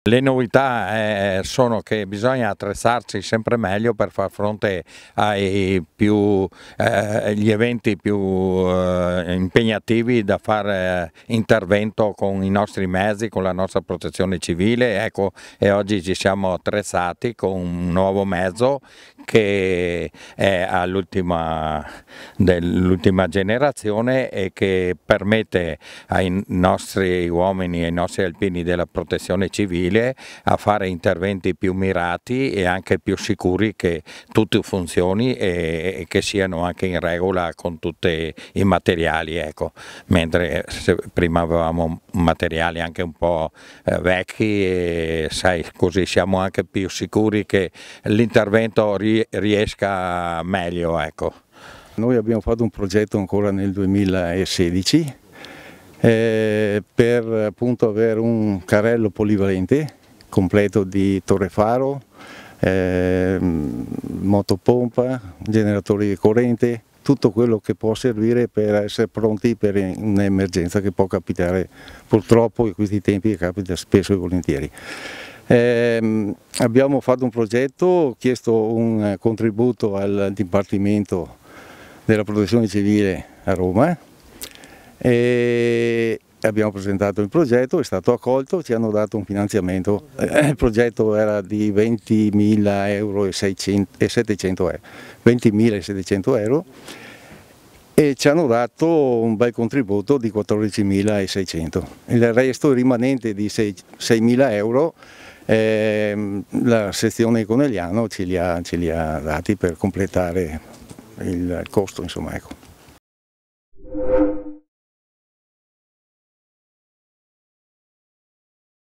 Le novità sono che bisogna attrezzarsi sempre meglio per far fronte agli eventi più impegnativi da fare intervento con i nostri mezzi, con la nostra protezione civile. Ecco, e oggi ci siamo attrezzati con un nuovo mezzo che è dell'ultima generazione e che permette ai nostri uomini e ai nostri alpini della protezione civile a fare interventi più mirati e anche più sicuri che tutto funzioni e che siano anche in regola con tutti i materiali, ecco. Mentre prima avevamo materiali anche un po' vecchi e sai, così siamo anche più sicuri che l'intervento riesca meglio, ecco. Noi abbiamo fatto un progetto ancora nel 2016 per appunto avere un carrello polivalente completo di torre faro, motopompa, generatori di corrente, tutto quello che può servire per essere pronti per un'emergenza che può capitare purtroppo in questi tempi, che capita spesso e volentieri. Abbiamo fatto un progetto, chiesto un contributo al Dipartimento della Protezione Civile a Roma e abbiamo presentato il progetto, è stato accolto, ci hanno dato un finanziamento. Il progetto era di 20.700 euro, 20.700 euro, e ci hanno dato un bel contributo di 14.600. Il resto rimanente di 6.000 euro la sezione Conegliano ce li ha dati per completare il costo, insomma, ecco.